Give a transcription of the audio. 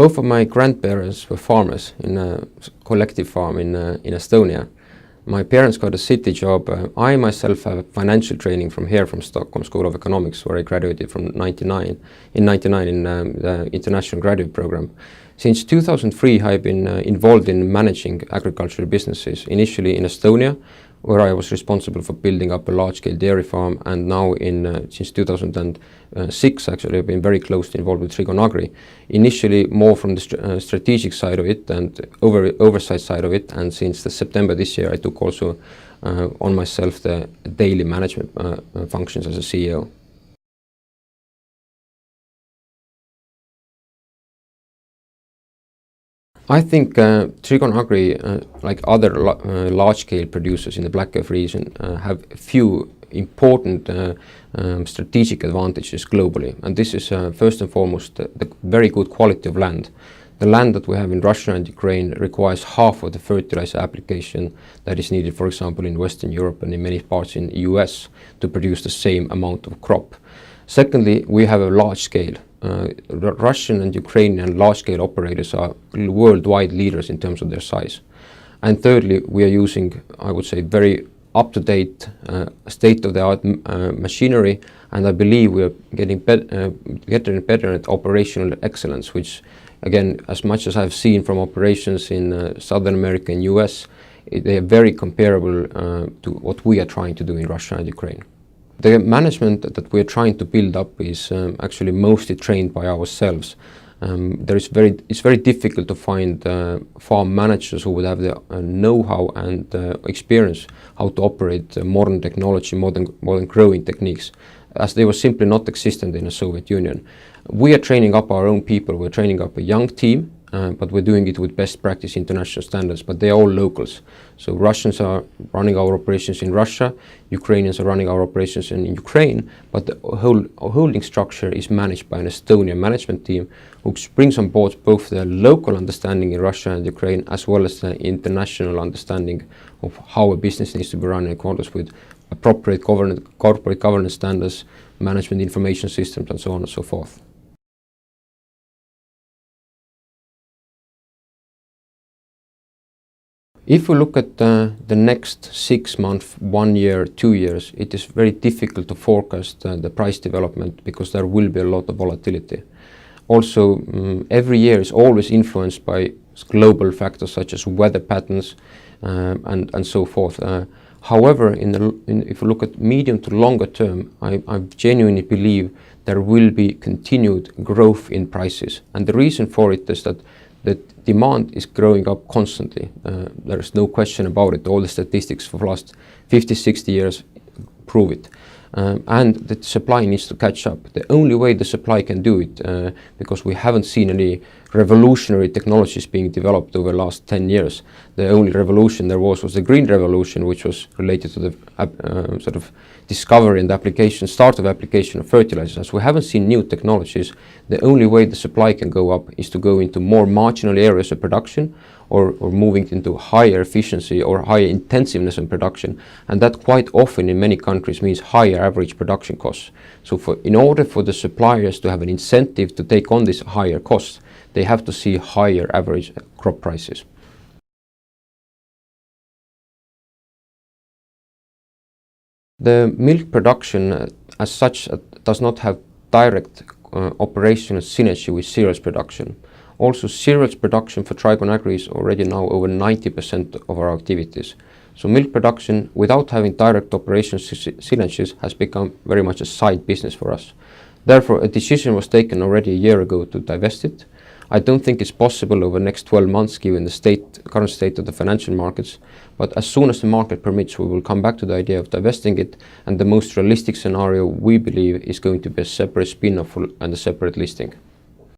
Both of my grandparents were farmers in a collective farm in Estonia. My parents got a city job. I myself have financial training from Stockholm School of Economics, where I graduated in 99 in the international graduate program. Since 2003, I've been involved in managing agricultural businesses, initially in Estonia, where I was responsible for building up a large-scale dairy farm, and now since 2006 actually I've been very closely involved with Trigon Agri. Initially more from the strategic side of it and oversight side of it, and since September this year I took also on myself the daily management functions as a CEO. I think Trigon Agri, like other large-scale producers in the Black Earth region, have a few important strategic advantages globally. And this is first and foremost the very good quality of land. The land that we have in Russia and Ukraine requires half of the fertilizer application that is needed, for example, in Western Europe and in many parts in the US to produce the same amount of crop. Secondly, we have a large scale. Russian and Ukrainian large-scale operators are worldwide leaders in terms of their size. And thirdly, we are using, I would say, very up-to-date, state-of-the-art machinery, and I believe we are getting better at operational excellence, which, again, as much as I've seen from operations in Southern America and US, they are very comparable to what we are trying to do in Russia and Ukraine. The management that we are trying to build up is actually mostly trained by ourselves. It's very difficult to find farm managers who would have the know-how and experience how to operate modern technology, modern growing techniques, as they were simply not existent in the Soviet Union. We are training up our own people. We're training up a young team, but we're doing it with best practice international standards, but they are all locals. So Russians are running our operations in Russia, Ukrainians are running our operations in Ukraine, but the whole holding structure is managed by an Estonian management team who brings on board both the local understanding in Russia and Ukraine as well as the international understanding of how a business needs to be run in accordance with appropriate corporate governance standards, management information systems, and so on and so forth. If we look at the next 6 months, 1 year, 2 years, it is very difficult to forecast the price development because there will be a lot of volatility. Also, every year is always influenced by global factors such as weather patterns and so forth. However, if you look at medium to longer term, I genuinely believe there will be continued growth in prices. And the reason for it is that the demand is growing up constantly. There is no question about it. All the statistics for the last 50, 60 years prove it. And the supply needs to catch up. The only way the supply can do it, because we haven't seen any revolutionary technologies being developed over the last 10 years. The only revolution there was the Green Revolution, which was related to the sort of discovery and application, start of application of fertilizers. As we haven't seen new technologies, the only way the supply can go up is to go into more marginal areas of production or moving into higher efficiency or higher intensiveness in production. And that quite often in many countries means higher average production costs. So in order for the suppliers to have an incentive to take on these higher costs, they have to see higher average crop prices. The milk production as such does not have direct operational synergy with cereals production. Also, cereals production for Trigon Agri is already now over 90% of our activities. So milk production, without having direct operational synergies, has become very much a side business for us. Therefore, a decision was taken already a year ago to divest it. I don't think it's possible over the next 12 months given the current state of the financial markets, but as soon as the market permits, we will come back to the idea of divesting it, and the most realistic scenario we believe is going to be a separate spin-off and a separate listing.